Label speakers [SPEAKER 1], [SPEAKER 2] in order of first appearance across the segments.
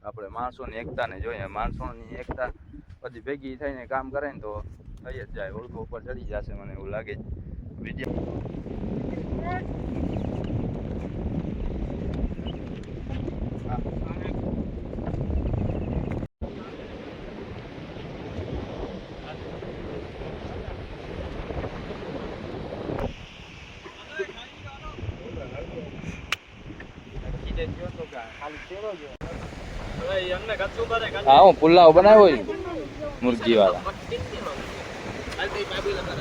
[SPEAKER 1] આપણે માણસોની એકતાને જોઈએ. માણસોની એકતા બધી ભેગી થઈને કામ કરે ને તો થઈ જ જાય. ઓળખો ઉપર ચડી જશે મને એવું લાગે છે. વિડીયો હા હું પુલાવ બનાવ્યો મુરગી વાળા.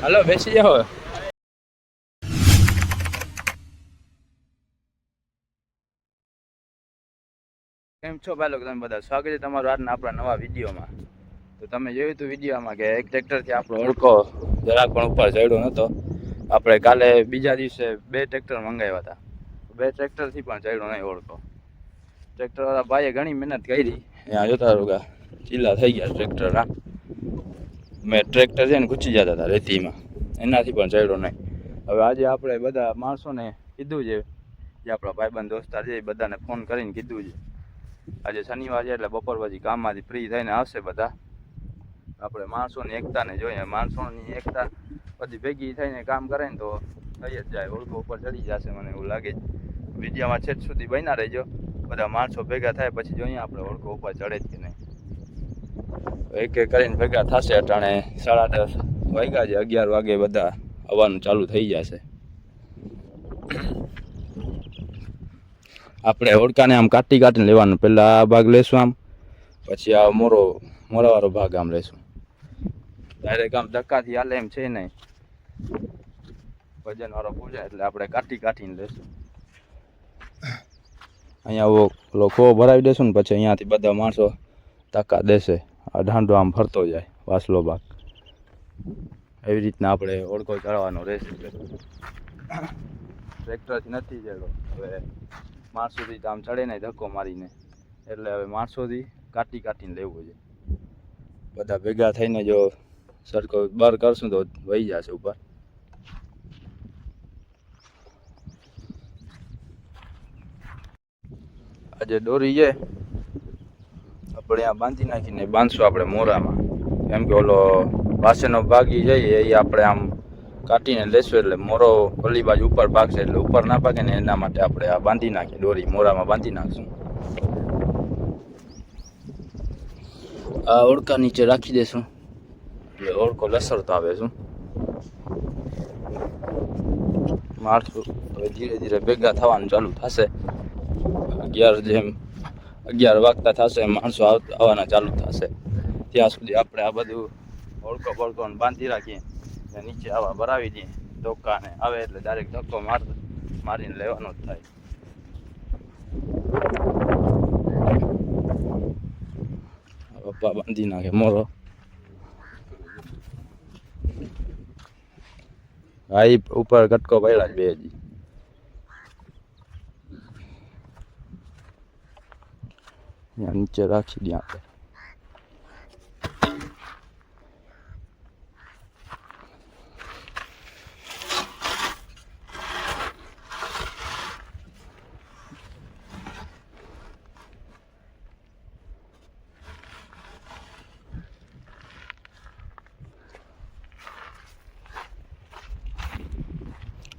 [SPEAKER 1] હાલો બેસી જાઓ. કેમ છો ભાઈ લોકો? તમે બધા સ્વાગત છે તમારું આજના આપણા નવા વિડીયોમાં. તો તમે જોયું હતું વિડીયોમાં કે એક ટ્રેક્ટરથી આપણો ઓળખો જરાક પણ ઉપર ચડ્યો નહોતો. આપણે કાલે બીજા દિવસે 2 ટ્રેક્ટર મંગાવ્યા હતા. 2 ટ્રેક્ટરથી પણ ચડ્યો નહીં ઓળખો. ટ્રેક્ટરવાળા ભાઈએ ઘણી મહેનત કરી. અહીંયા જોતા રહો ચીલા થઈ ગયા ટ્રેક્ટર. હા મેં ટ્રેક્ટર છે ને ઘૂસી જતા હતા રેતીમાં, એનાથી પણ ચડ્યો નહીં. હવે આજે આપણે બધા માણસોને કીધું છે, જે આપણા ભાઈબંધ દોસ્તાર છે એ બધાને ફોન કરીને કીધું છે. આજે શનિવાર છે એટલે બપોર પછી કામમાંથી ફ્રી થઈને આવશે બધા. આપણે માણસોની એકતાને જોઈએ. માણસોની એકતા બધી ભેગી થઈને કામ કરે ને તો થઈ જ જાય. ઓળખો ઉપર ચડી જશે મને એવું લાગે છે. વિડીયોમાં છેક સુધી બન્યા રહેજો. બધા માણસો ભેગા થાય પછી જોઈએ આપણે ઓળખો ઉપર ચડે જ કે નહીં. એક એક કરીને ભેગા થશે. અટાણે 10:30 વાગ્યા છે. 11 વાગે બધા આવવાનું ચાલુ થઈ જશે. આપણે ઓળખાને આમ કાઢીને લેવાનું. પહેલાં આ ભાગ લેશું આમ, પછી આ મોરાવાળો ભાગ આમ લેશું. ડાયરેક્ટ આમ ધક્કાથી હાલે એમ છે નહીં. વજનવાળો પૂજાય એટલે આપણે કાઢીને લેશું. અહીંયા લોકો ભરાવી દેશું ને પછી અહીંયાથી બધા માણસો ધક્કા દેશે. આ ઢાંડો આમ ફરતો જાય વાસલો ભાગ. એવી રીતના આપણે ઓળખો ચડવાનો રહેશે. ટ્રેક્ટરથી નથી ચડ્યો. હવે માણસોથી આમ ચડે નહીં ધક્કો મારીને, એટલે હવે માણસોથી કાઢીને લેવું છે. બધા ભેગા થઈને જો સરખો બર કરશું તો વહી જશે ઉપર. આજે દોરી છે આપણે આ બાંધી નાખીને બાંધશું આપણે મોરામાં. કેમ કે ઓલો પાસેનો ભાગી જઈએ એ આપણે આમ કાઢીને લેશું એટલે મોરો ઓલી બાજુ ઉપર ભાગશે એટલે ઉપર ના ભાગે ને એના માટે આપણે આ બાંધી નાખીએ. દોરી મોરામાં બાંધી નાખશું. આ ઓળકા નીચે રાખી દેશું એટલે ઓળકો લસરતો આવે શું. માણસો હવે ધીરે ધીરે ભેગા થવાનું ચાલુ થશે. 11 વાગતા થશે માણસો આવવાના ચાલુ થશે. ત્યાં સુધી આપણે આ બધું ઓળકો બાંધી રાખીએ. નીચે આવા ભરાવી દઈએ. ધોકાને આવે એટલે ડાયરેક્ટ ધક્કો મારીને લેવાનો જ થાય. પપ્પા બાંધી નાખે મોરો. હા એ ઉપર કટકો પડ્યા જ બે હજી. નીચે રાખી દઈએ આપણે.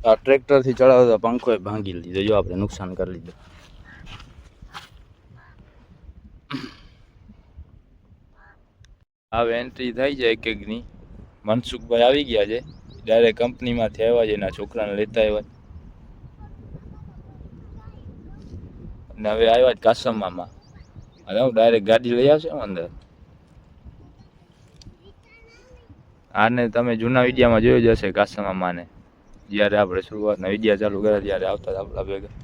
[SPEAKER 1] આ ટ્રેક્ટરથી ચડાવતા પંખો ભાંગી લીધો. જો આપણે નુકસાન કરી લીધું. હવે એન્ટ્રી થઈ જાય એકની. મનસુખભાઈ આવી ગયા છે. ડાયરેક્ટ કંપનીમાંથી આવ્યા છે. એના છોકરાને લેતા આવ્યા. અને હવે આવ્યા જ કાસમામાં. હવે હું ડાયરેક્ટ ગાડી લઈ આવશે અંદર. આને તમે જૂના વિડીયામાં જોયું જ હશે કાસમામાને. જ્યારે આપણે શરૂઆતના વિડીયા ચાલુ કર્યા ત્યારે આવતા આપણા ભેગા.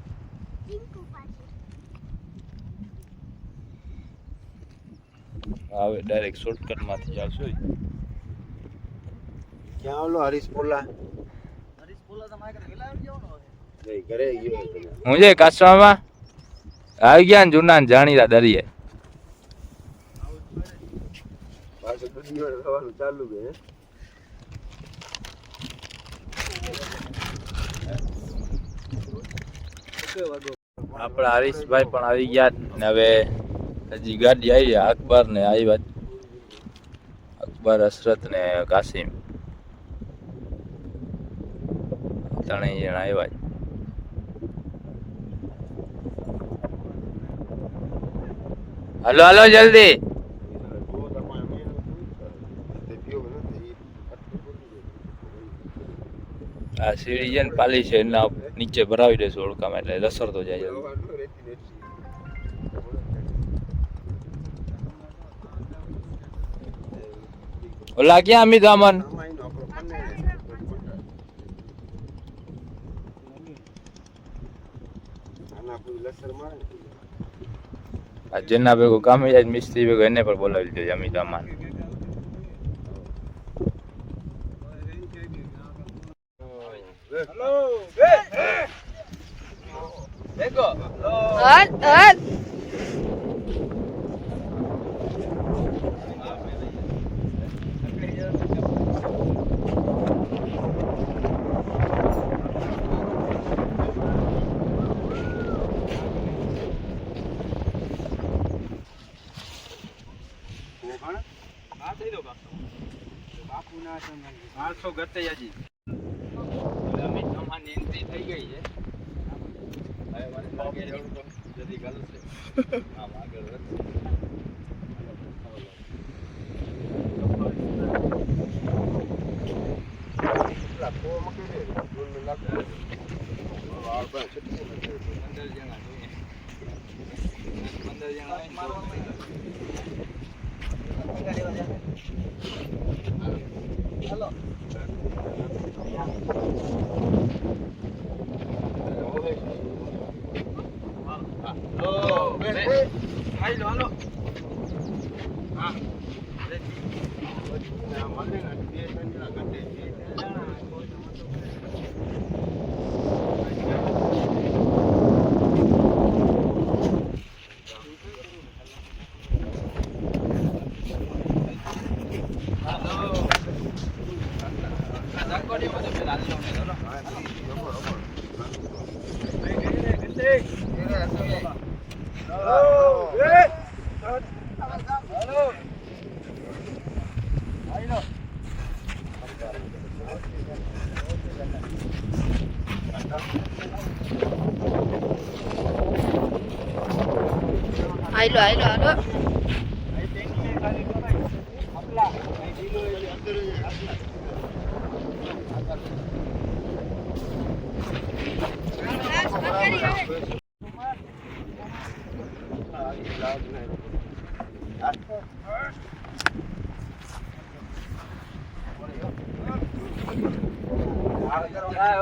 [SPEAKER 1] હવે ડાયરેક્ટ શોર્ટકટમાંથી જાવશું.
[SPEAKER 2] ક્યાં આવલો હરીશપોલા તમારે ઘરે ગયો.
[SPEAKER 1] હું છે કાસવામાં આવી ગયા ને જૂના જાણીતા દરિયે.
[SPEAKER 2] ચાલુ છે.
[SPEAKER 1] આપણા હરીશભાઈ પણ આવી ગયા ને હવે હજી ગાડી આવી અકબર ને આવ્યા અકબર હસરત ને કાસિમ ત્રણેય જણા આવ્યા હાલો હાલો જલ્દી આ સીડી છે ને પાલી છે એના નીચે ભરાવી દેશું ઓળખામાં એટલે લસરતો જાય જલ્દી. ઓલા ક્યાં અમિત અમન આ જેના ભેગું કામે જાય મિસ્ત્રી ભેગો એને પણ બોલાવી દેજો અમિત અમાન.
[SPEAKER 3] આયલો આયલો આયલો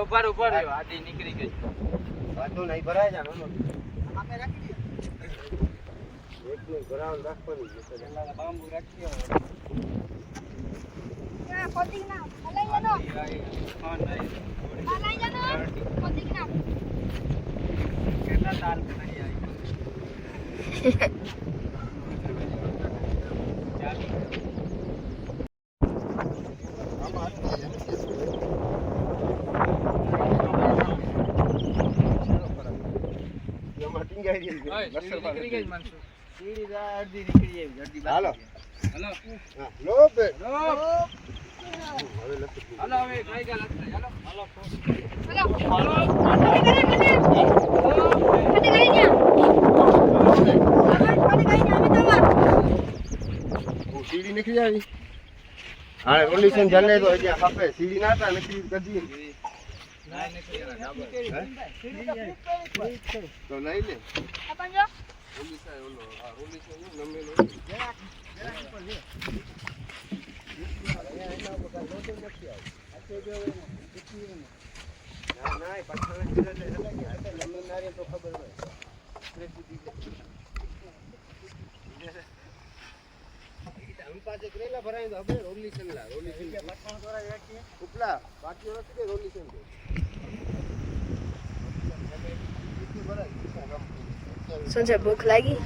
[SPEAKER 1] ઉપર ઉપર આધી નીકળી ગઈ
[SPEAKER 2] વાંધો નહીં ભરાય જાનો અમે રાખી દઈએ એટલું ભરાવ રાખવાનું છે બાંબુ રાખીએ
[SPEAKER 3] ના પતી ના હલાઈ જનો હલાઈ જનો પતી ના
[SPEAKER 2] કેટલા તાર નહીં આવી હાલો હાલો લો બે હાલો હવે કઈ ગયા લખતા હાલો હાલો સીડી નીકળી આવી હા રોલિશન જલે તો હજી આપે સીડી નાતા નીકળી કદી તો લઈ લે
[SPEAKER 3] આપણ જો
[SPEAKER 2] રોલિશન ઓલો આ રોલિશન નમેલો ના પઠાણ તો ખબર હોય हम पासे करेला भराए तो अबे रोलिशन ला रोलिशन पठाण तोरा રાખી ઉપલા બાકી રાખી દે રોલિશન દે
[SPEAKER 3] સંજય ભૂખ લાગી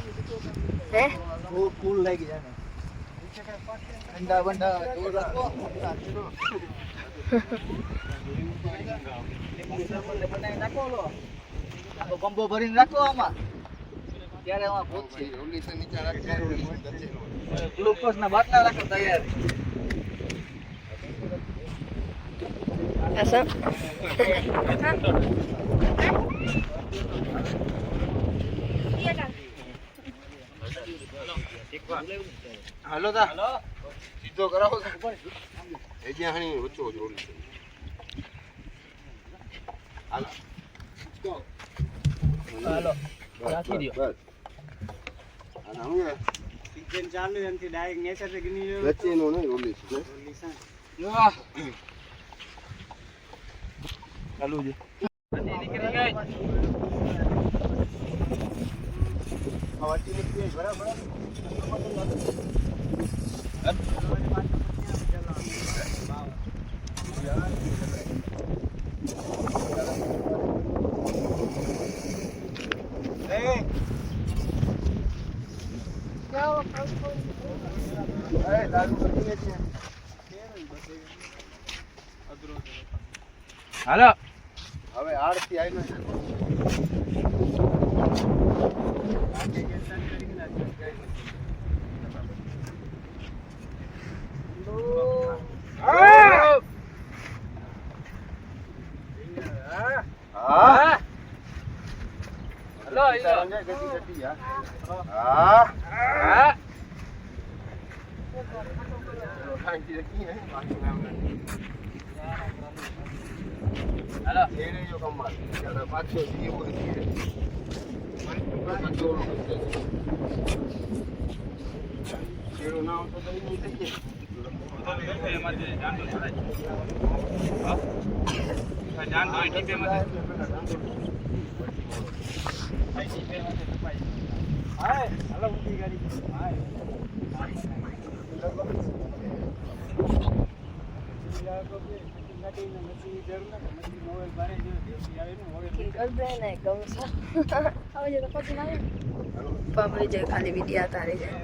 [SPEAKER 3] હે
[SPEAKER 2] ભૂખ ફૂલ લાગી જાને ઠંડા બંડા જોર રાખો બનાવી નાખો લો આ બંબો ભરીને રાખો આમાં ત્યારે એમાં પહોંચશે.
[SPEAKER 4] ઓલી તો નીચે રાખી
[SPEAKER 2] ગ્લુકોઝ ના બાટલા રાખો તૈયાર.
[SPEAKER 3] Asam.
[SPEAKER 4] હાલો તા સીધો કરાવો એ જ્યાં હણી વચ્ચો જ ઓલી છે. હાલો
[SPEAKER 2] રાખી દો.
[SPEAKER 4] બસ અને હું
[SPEAKER 2] સીઝન ચાલુ એમથી ડાયરેક્ટ નેચર થી ગની જો.
[SPEAKER 4] વચ્ચેનો નહીં ઓલી છે
[SPEAKER 1] ચાલુ છે
[SPEAKER 4] બરાબર.
[SPEAKER 1] હાલો
[SPEAKER 4] હવે આરતી આવી હા
[SPEAKER 1] હાલો
[SPEAKER 4] હા
[SPEAKER 1] હા હાલો
[SPEAKER 4] એને જો કમાલ ત્યારે પાછો જીવો છે શેરો ના આવતો તો નહીં થઈ
[SPEAKER 2] હાલો ઊંધી ગાડી.
[SPEAKER 3] પાપડી જાય ખાલી વિડિયા તારી જાય.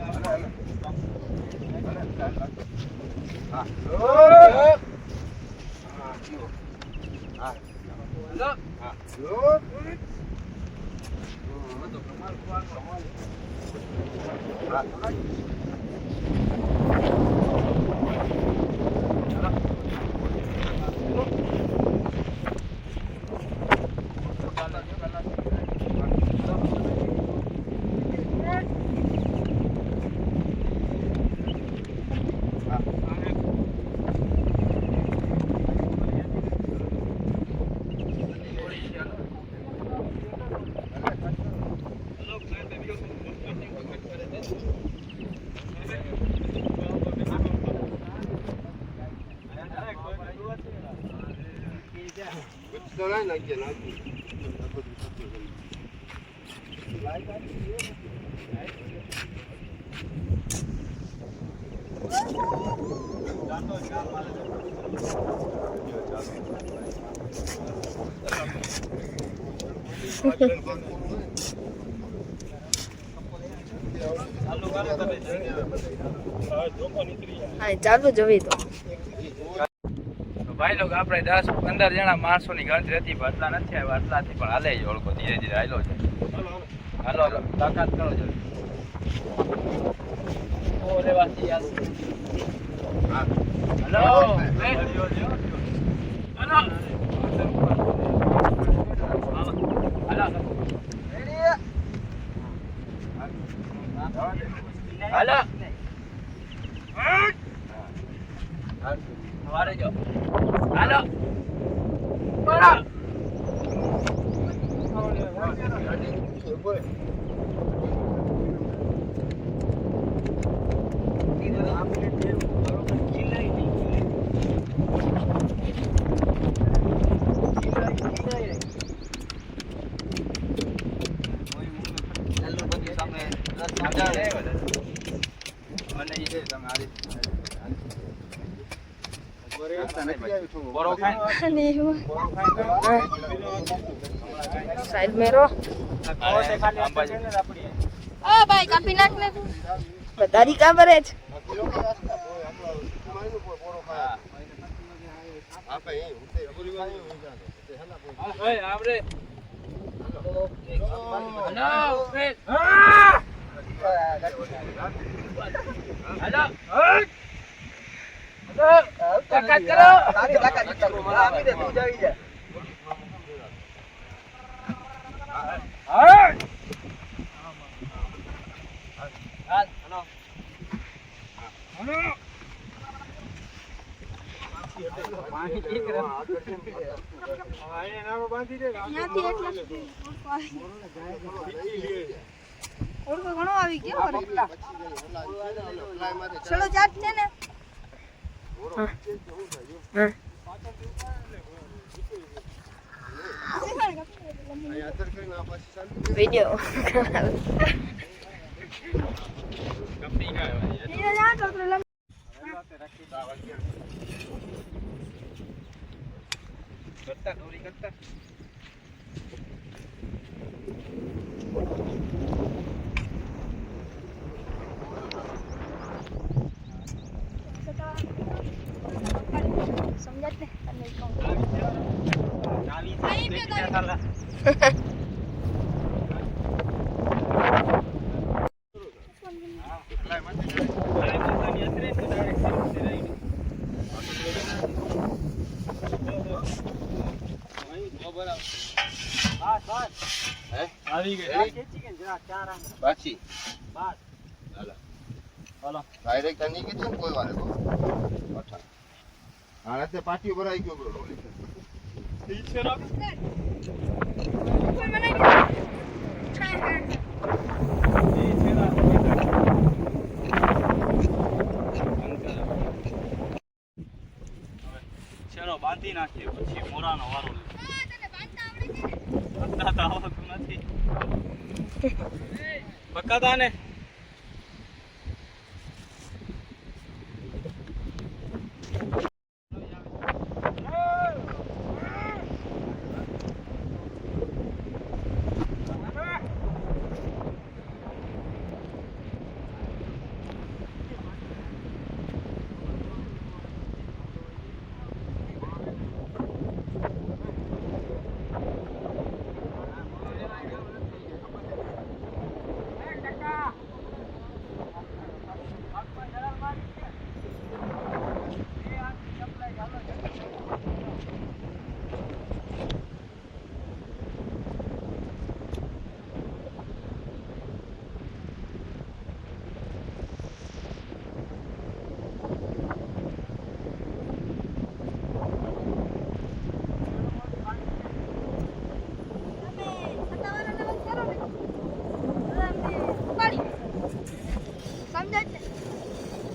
[SPEAKER 4] તો નહીં નાખીએ નાખીએ
[SPEAKER 3] હા ચાલુ જવી તો
[SPEAKER 1] ભાઈ લોકો આપણે 10-15 જણા માણસોની ગણતરી હતી પણ આટલા નથી આવ્યા આટલાથી પણ હાલે જ ઓળખો ધીરે ધીરે હાલો છે હાલો હાલો તાકાત કરો છો ઓ લેવાથી હાલો હાલો હાલો સવારે જો હાલો બોલો
[SPEAKER 3] સાઈડ મેરો ઓ ભાઈ કાપી નાખ ને બધારી કા ભરે છે
[SPEAKER 4] આપણે
[SPEAKER 1] આપણે
[SPEAKER 2] તારી તાકાત છે તારું. મને આપી દે, તું જ આવી જા.
[SPEAKER 3] ત્યાંથી એટલા સુધી ઓળખો ઘણો આવી ગયો ચલો ચાટ છે ને વિડિયો
[SPEAKER 2] કરતા દોરી કરતા
[SPEAKER 3] સમજાત ને અને
[SPEAKER 4] બાકી ડાયરેક્ટ આની કે છે કોઈ વારે અચ્છા આને તે પાટી ભરાઈ ગયો બ્રો રોલી
[SPEAKER 3] કોઈ મને
[SPEAKER 5] ચલો બાંધી નાખીએ પછી મોરાનો વારો
[SPEAKER 3] તને બાંધતા આવડે છે
[SPEAKER 5] બાંધતા તો આવડતું નથી પક્કાતા ને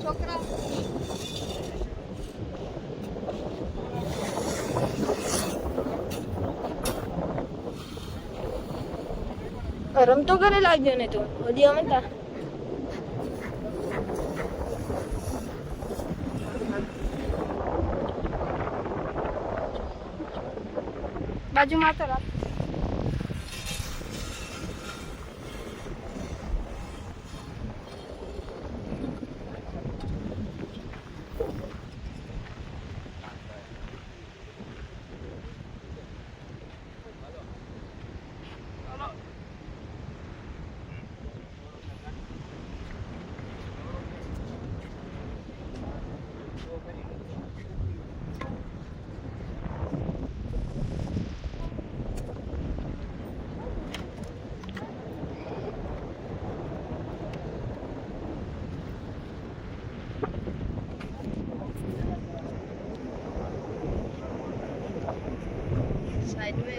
[SPEAKER 3] છોકરા રમતો કરે લાગ્યો ને તું હજી અમે તા બાજુમાં તો રાખ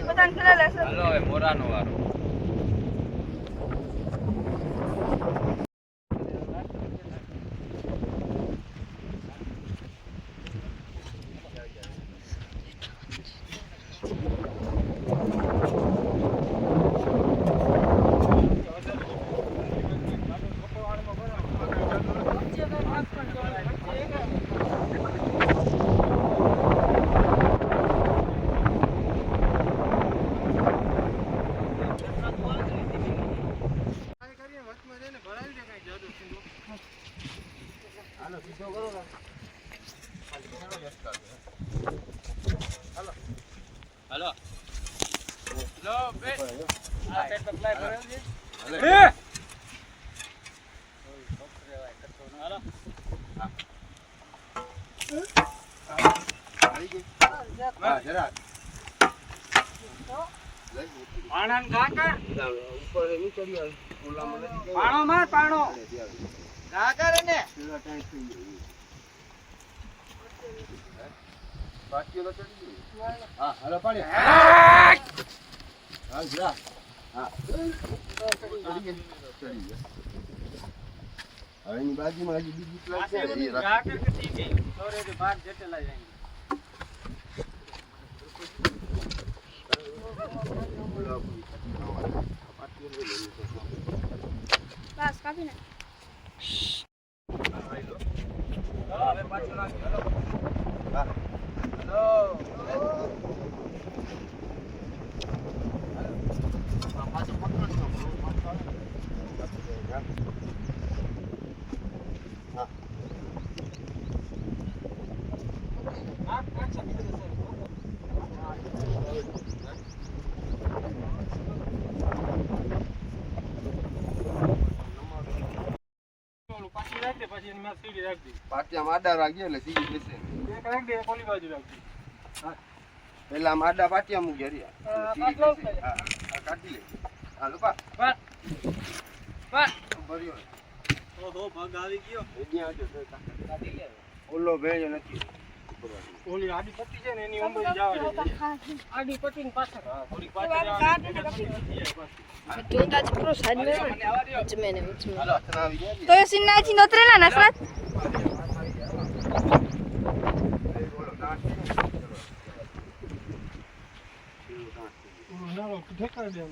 [SPEAKER 3] બધાને ખેલા લેશે
[SPEAKER 1] હાલો હવે મોરાનો વારો
[SPEAKER 5] હાલો
[SPEAKER 1] લો બે
[SPEAKER 4] હા જરા
[SPEAKER 2] પાણાને કાકા
[SPEAKER 4] ઉપર નીચડી આવે ઓલામાં નથી ગઈ.
[SPEAKER 2] પાણો માર પાણો કાકા રે ને
[SPEAKER 4] પેલા ટાઈમ થઈ ગયો. બાકીઓ તો ચડી ગઈ. હા હાલો પાડે હા જરા હા ચડી ગઈ. હવે એની બાજુમાં હજી બીજી પ્લેટ છે એ રાખ.
[SPEAKER 2] કાકા કટી ગઈ સોરે દે બાર જેટલા જાય
[SPEAKER 3] બસ કાપી નાખ.
[SPEAKER 2] હવે પાછું નાખ
[SPEAKER 4] પાછું પકડો છો. હા
[SPEAKER 2] પાછી રાખ દે પછી એની માં સીડી રાખ દે
[SPEAKER 4] પાટિયામાં આડા રાખજે એટલે સીધી બેસે.
[SPEAKER 2] એક રાખ દે ઓલી બાજુ રાખ દે
[SPEAKER 4] પેલા આમ આડા પાટિયા મૂકી હરિયા.
[SPEAKER 2] કાટલો
[SPEAKER 4] હા હા કાઢી લે. હા લોપા ભર્યો.
[SPEAKER 5] ઓહો ભાગ આવી ગયો.
[SPEAKER 4] અહીંયા આવજો તો કાઢી લે. ઓલો ભેજો નથી.
[SPEAKER 2] ઓલી આડી પટ્ટી છે ને એની ઉંમર જવા દે આડી પટ્ટી ને પાછળ હા થોડી પાછળ જવા દે
[SPEAKER 3] તું તાજ પ્રો સાઈડ મે ઉચમે
[SPEAKER 4] હાલો હાથના આવી ગયા.
[SPEAKER 3] તો એ સિન્નાજી નોતરેલા નસરત
[SPEAKER 4] ઓલો દાંત છે ને. ચલો.
[SPEAKER 2] નાનો ઠેકાઈ દે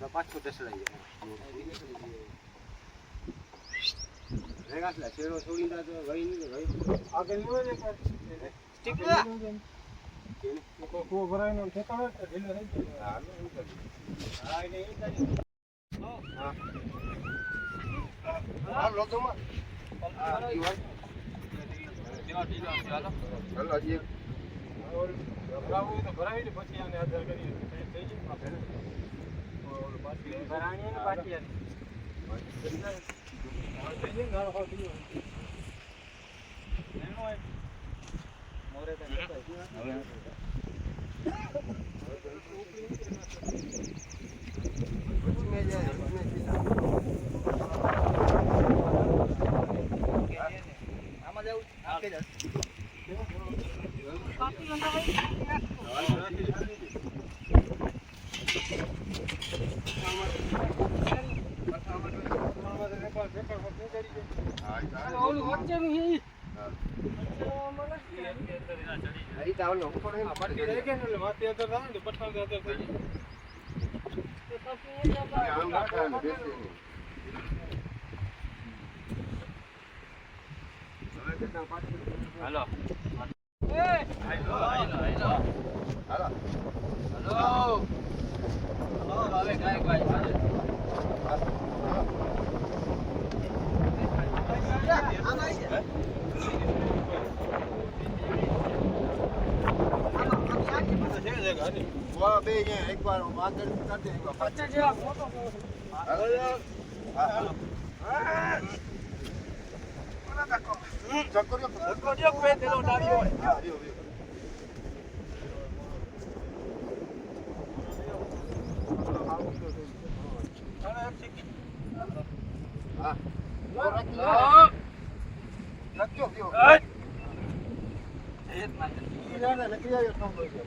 [SPEAKER 4] તો પાછો દસડાઈ જાય. રેગાસલા શેરો છોડી દા તો ગઈ નહીં ગઈ.
[SPEAKER 2] આગળ નો દે
[SPEAKER 4] ઠીક
[SPEAKER 2] કો ભરાય નો ઠેકાવે તો ઢીલો થઈ જાય
[SPEAKER 4] હાલો એવું કરી.
[SPEAKER 2] હા એટલે ઈ તારી
[SPEAKER 4] હા હા લોકોમાં હા દીવાલ. હાલો હજી એક.
[SPEAKER 2] ભરાવું તો ભરાવી દે પછી આને આધાર કરી થઈ જાય આપણે ઓલો પાછી ભરાણી ને પાછી આવી થઈ જાય ગાળો હોય થઈ જાય એનો હોય મોરે તો
[SPEAKER 4] હવે ઉચમે જાય ઉચમે સીધા.
[SPEAKER 2] આમાં જાવ આકે જા ઓલું વચ્ચેનું છે ઈ
[SPEAKER 4] અહીં તો આવલો ઉપર હે
[SPEAKER 2] પટ્ટી રહી ગઈ ને એટલે માથે અંદર આવે ને પઠાણ અંદર થઈ જાય
[SPEAKER 4] આમ રાખા ને બેસે નહીં. હવે કેટલા પાછળ
[SPEAKER 5] હાલો.
[SPEAKER 4] હાલો
[SPEAKER 5] હવે કાંઈક ભાઈ
[SPEAKER 4] વાહ બે અહીંયા એકવાર આગળ કાઢે એકવાર પાછળ. હાલો હાલો ચક્કરિયો
[SPEAKER 2] બે તેલો ડાળ્યો હોય
[SPEAKER 4] હા રહ્યો રહ્યો. હા લખ્યો ગયો. ઈ ના નકરી આવ્યો તો બોલ ગયો.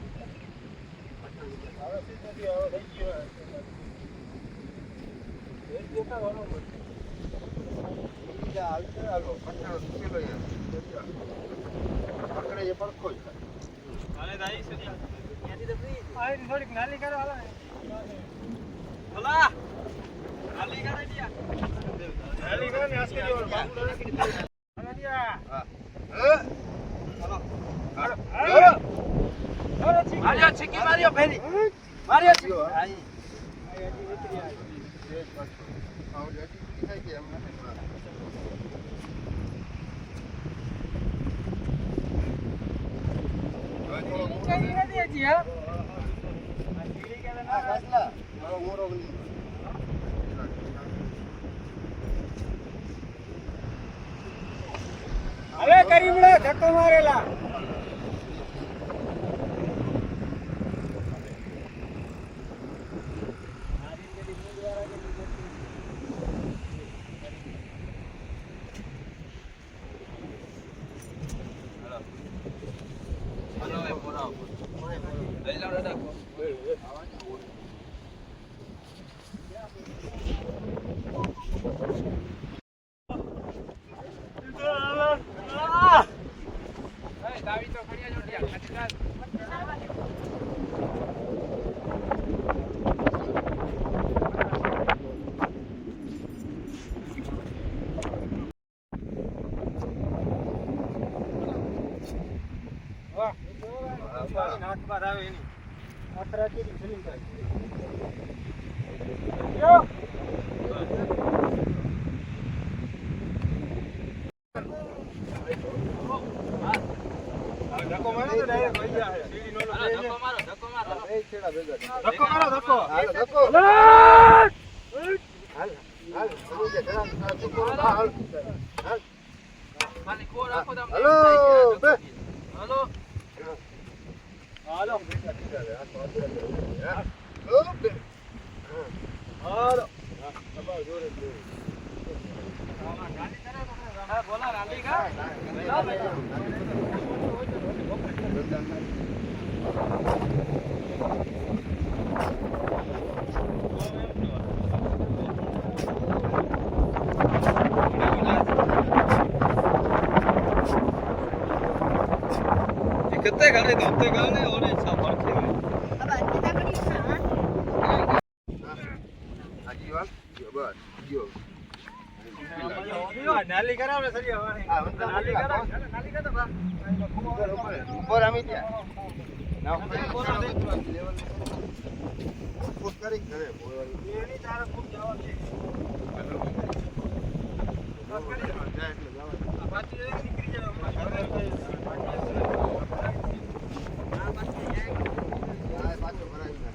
[SPEAKER 2] હવે સીધી હવે થઈ ગયો એક દેખા વાળો
[SPEAKER 4] ઈ જા હાલતે હાલો પચાસ કિલો યાર. પકડે એ પડખો જ.
[SPEAKER 5] હાલે દાઈ સદી.
[SPEAKER 2] આ થોડીક નાલી કરો હાલો
[SPEAKER 5] હલા. હાલી કરે દિયા.
[SPEAKER 2] નાલી કરો ને આસ્કે જેવો બાબુ નાખી દે હાલો દિયા
[SPEAKER 4] હા
[SPEAKER 5] માર્યો છીકી માર્યો ફેરી. માર્યો છીકી.
[SPEAKER 4] જો હા
[SPEAKER 2] આઈ હજી નીકળી આવી
[SPEAKER 4] તેજ પાછો આવું હજી થાય કે એમ નથી મારે. હવે થોડો
[SPEAKER 2] નીચે નથી હજી હા આ સીડી કે ના
[SPEAKER 4] પાછલા મારો મોરો ગલી
[SPEAKER 2] અરે કરીમડા ધક્કો મારેલા નાકમાં આવે એની આખરા કેવી સલીમ થાય ધક્કો મારો તો ડાયરેક્ટ વહી જાય સીડી નો ધક્કો મારો એ છેડા ભેગા ધક્કો મારો ધક્કો
[SPEAKER 4] હાલ ધક્કો હાલ હાલ સમજે જરા ધક્કો હાલ હાલ
[SPEAKER 5] ખાલી કોર રાખો તમે
[SPEAKER 4] હાલો બે
[SPEAKER 5] હાલો
[SPEAKER 2] હાલો
[SPEAKER 4] હાલો
[SPEAKER 5] હા બોલા રાલી કા
[SPEAKER 2] कितने गाने धोते गाने और अच्छा फर्क है
[SPEAKER 4] હાજી વાત બસ જો
[SPEAKER 2] નાલી કરાવ ને સરી હવે
[SPEAKER 4] હા
[SPEAKER 2] નાલી કરાવ નાલી કરાવ બા
[SPEAKER 4] ઉપર આમી ત્યાં ના ઉપર કરી કરે
[SPEAKER 2] એની તારે ખૂબ જવા છે પાછી નીકળી જાય
[SPEAKER 4] પાછો ભરાય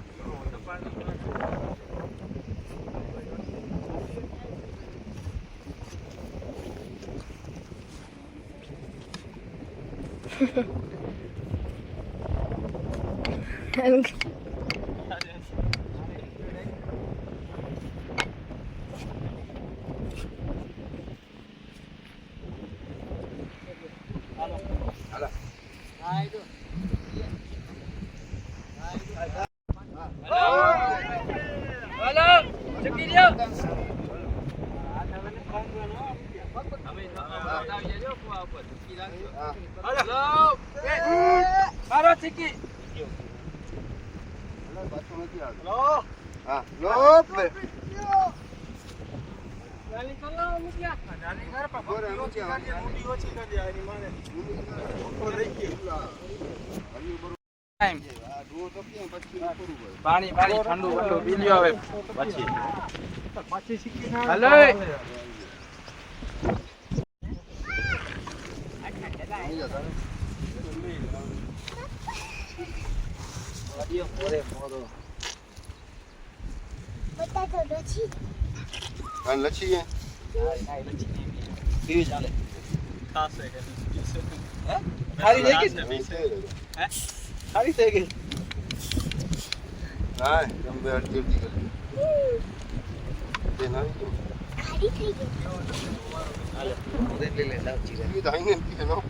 [SPEAKER 5] હાલો ચકી લ્યો હાલો મારો ચકી
[SPEAKER 4] પાછો નથી આવતો
[SPEAKER 2] લો
[SPEAKER 4] હા લોપ લે
[SPEAKER 2] નાલી કલાવ મૂક્યા નાલી કર પા
[SPEAKER 4] બોરે
[SPEAKER 2] ઓછી કરી દે મોટી ઓછી કરી દે એની માને ઓછો લઈ ગયો
[SPEAKER 5] ટાઈમ
[SPEAKER 4] આ ડો તો કેમ પછી પૂરું કરે
[SPEAKER 1] પાણી પાણી ઠંડુ ઠંડુ પી લ્યો હવે પછી
[SPEAKER 2] પાછી શીખી ના
[SPEAKER 1] હાલો
[SPEAKER 4] અને લચ્છી
[SPEAKER 5] કેવી ચાલે
[SPEAKER 2] ખાસ છે કે
[SPEAKER 5] ખાલી થઈ ગઈ ખાલી થઈ ગઈ
[SPEAKER 4] હા ગમે અડધી અડધી કરી તે નહીં
[SPEAKER 5] લે લાવજી
[SPEAKER 4] એ તો આઈને કે નો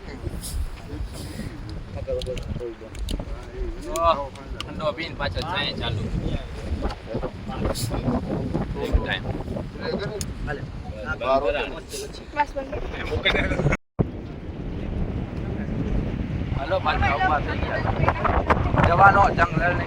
[SPEAKER 1] ઠંડો પીને પાછળ જાય ચાલુ એક ટાઈમ હાલો પાછા ઉભા થઈ ગયા જવાનો જંગ લડને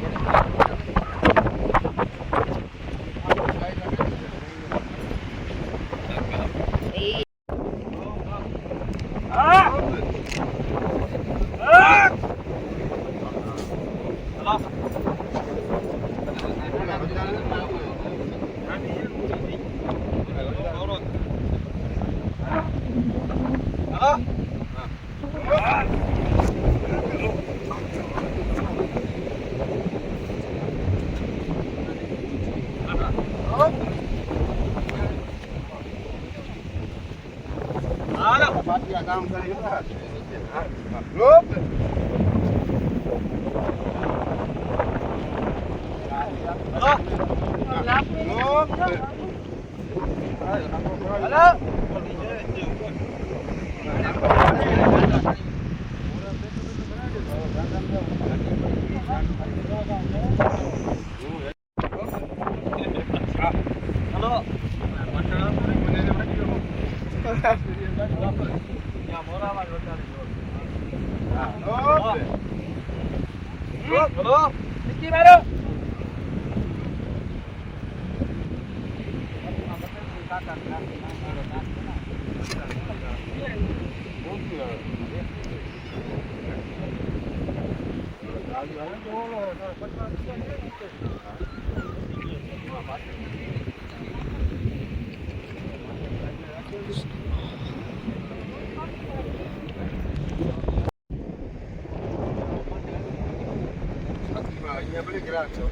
[SPEAKER 4] પાટિયા કામ કરી લોક અહીંયા બધી ગ્રાહક છે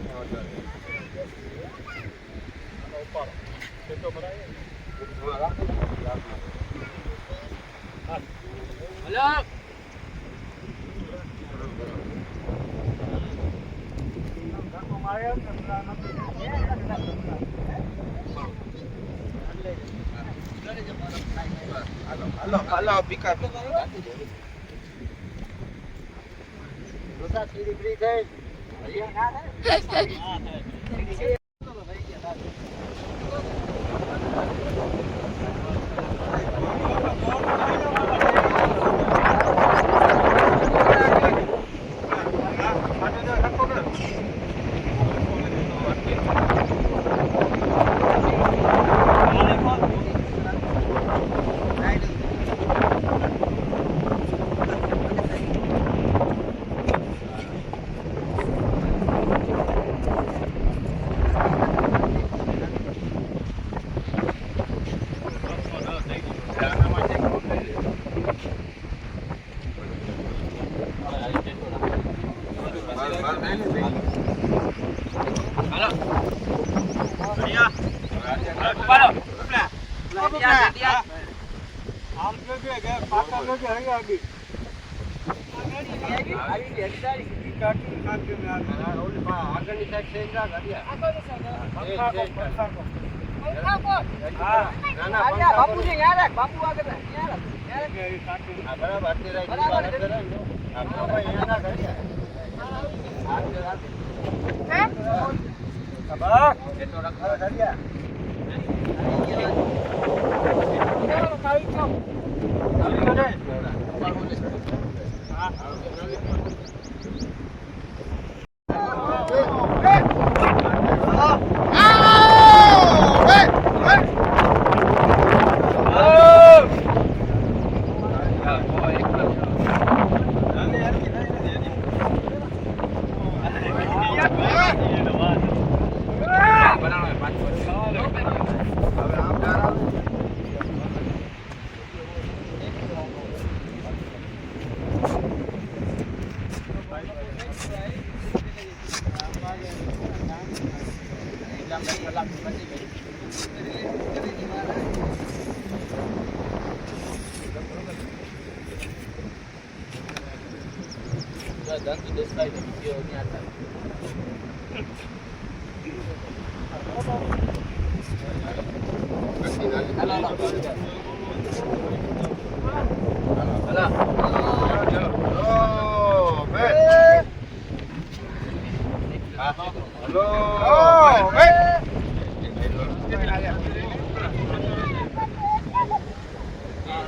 [SPEAKER 4] હાલો પિકઅપ ફ્રી થઈ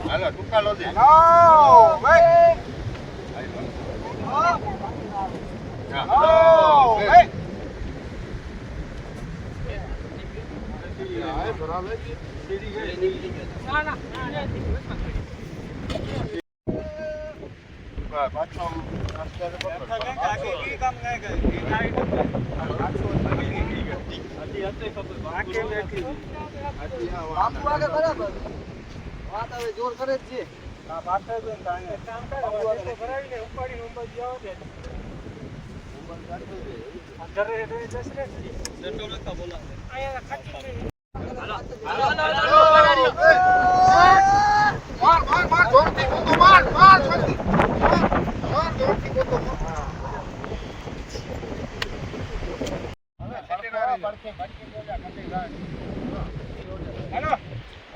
[SPEAKER 4] હાલો ટુકા લો દે હાલો ભાઈ હાલો ભાઈ આય બરાબર સીડી ગઈ ના ના પાછો આસ્તે આગે ઈ કામ નહી કરે ઈ નાઈ પાછો આજી હતે ખબર આકે બેઠી બાપુ આગે બરાબર વાત હવે જોર કરે જ છે આ પાછળ જોઈને કાંઈ કામ કરે તો ભરાવીને ઉપાડીને ઉપર જાવ છે ઉપર કાઢી દે અંદર રે જસ રે ડંડો લખતા બોલાવે આયા ખાટી હાલો હાલો હાલો માર માર માર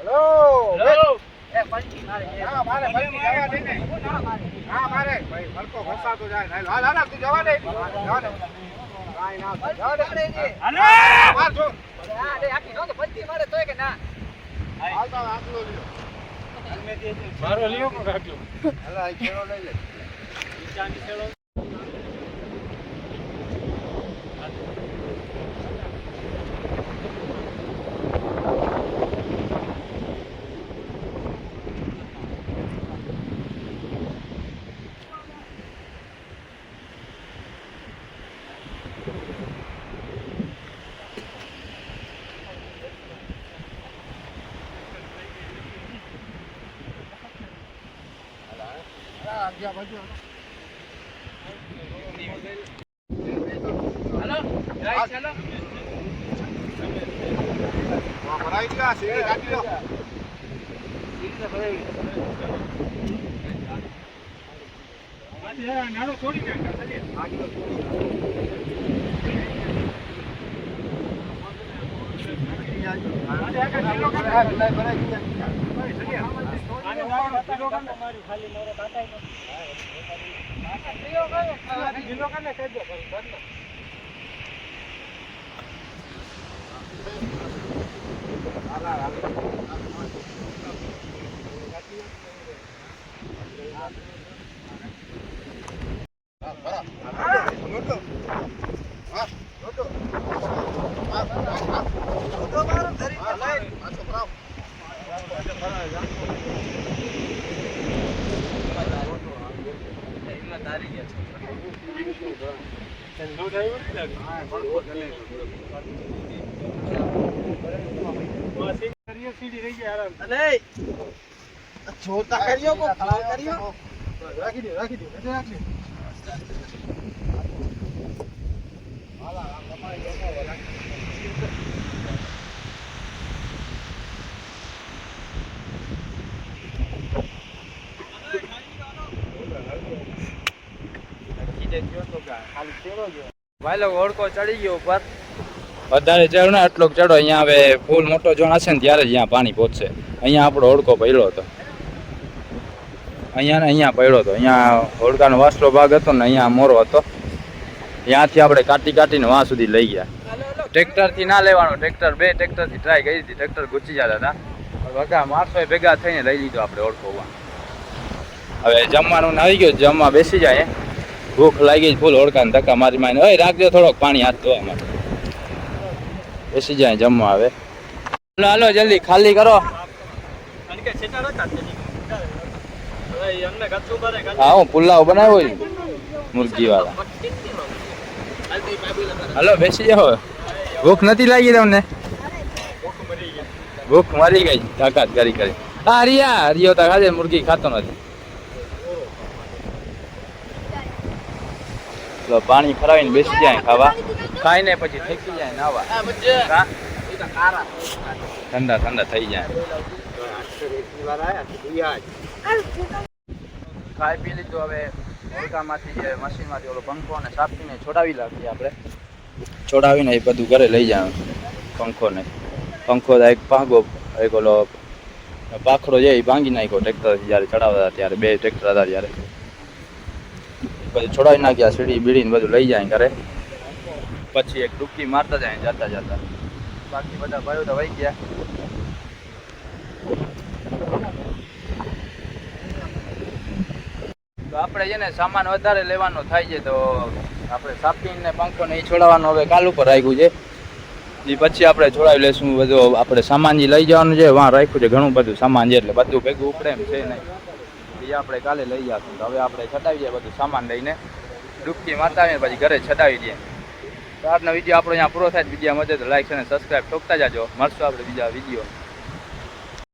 [SPEAKER 2] હેલો
[SPEAKER 4] એ પલટી મારે
[SPEAKER 2] હા મારે પલટી જવા દે ને હા મારે ભાઈ હલકો ઘસાતો જાય હાલ હાલ તું જવા દે કાઈ ના જવા દે માર જો
[SPEAKER 4] આ દે આખી નો પલટી મારે તોય કે ના
[SPEAKER 2] હાલતા આટલો લ્યો
[SPEAKER 5] મારો લ્યો કો કાટલો
[SPEAKER 2] હાલા આ ખેડો લઈ લે
[SPEAKER 5] ઈચાની ખેડો
[SPEAKER 2] ભરાઈ ગયા સીધી કાઢી લો
[SPEAKER 5] નાનો છોડી
[SPEAKER 4] જોતા કર્યો કો કર્યો
[SPEAKER 2] રાખી દે રાખી દે
[SPEAKER 1] ભાઈ લોકો ઓળકો ચડી ગયો ઉપર વધારે ચડો ને એટલો ચડો અહીંયા હવે ફૂલ મોટો ઝોન હશે ને ત્યારે જ અહીંયા પાણી પહોંચશે અહીંયા આપણો ઓળકો પડ્યો હતો અહીંયા ને અહીંયા પડ્યો હતો અહીંયા ઓળકાનો વાસલો ભાગ હતો ને અહીંયા મોરો હતો ત્યાંથી આપણે કાઢી કાઢીને વાં સુધી લઈ ગયા ટ્રેક્ટરથી ના લેવાનો ટ્રેક્ટર બે ટ્રેક્ટરથી ટ્રાય કરી હતી ટ્રેક્ટર ગુચી જતા હતા વગા માણસો ભેગા થઈને લઈ લીધો આપણે ઓળખોમાં હવે જમવાનું આવી ગયું જમવા બેસી જાય ભૂખ લાગી ફૂલ ઓળખાને ધક્કા મારી મારીને ઓય રાખજો થોડોક પાણી હાથ ધોવા માટે બેસી જાય જમવા હવે હાલો હાલો જલ્દી ખાલી કરો હા હું પુલાવ બનાવ્યો મુરગી વાળા હાલો બેસી જાઓ ભૂખ નથી લાગી તમને ભૂખ મરી ગઈ તાકાત કરી કરી હા હરિયો તો ખાજે મુરગી ખાતો નથી તો પાણી ફરાવીને બેસી જાય ખાવા ખાઈને પછી થેકી જાય નાવા ઠંડા ઠંડા થઈ જાય ખાઈ પી લીધું હવે ઓળકામાંથી જે મશીનમાંથી ઓલો પંખો ને સાપીને છોડાવી નાખીએ આપણે છોડાવીને એ બધું ઘરે લઈ જવાનું પંખોને પંખો એક ભાગો એક ઓલો પાખડો છે એ ભાંગી નાખ્યો ટ્રેક્ટરથી જ્યારે ચડાવતા હતા ત્યારે બે ટ્રેક્ટર હતા ત્યારે બધું છોડાવી નાખ્યા સીડી બીડીને બધું લઈ જાય ઘરે પછી એક ડૂબકી મારતા જાય જતા જતા બાકી બધા ભાઈઓ તો વહી ગયા તો આપણે છે ને સામાન વધારે લેવાનો થાય છે તો આપણે સાપીને પંખો ને એ છોડાવવાનો હવે કાલ ઉપર રાખ્યું છે એ પછી આપણે છોડાવી લેશું બધું આપણે સામાન જે લઈ જવાનું છે વાં રાખ્યું છે ઘણું બધું સામાન છે એટલે બધું ભેગું ઉપડે એમ છે નહીં એ આપણે કાલે લઈ જશું તો હવે આપણે છટાવી જાય બધું સામાન લઈને ડૂબકી મારતા આવીને પછી ઘરે છટાવી દઈએ તો આજનો વિડીયો આપણો અહીંયા પૂરો થાય બીજા મજે તો લાઈક અને સબસ્ક્રાઈબ ઠોકતા જાજો મળશું આપણે બીજા વિડીયો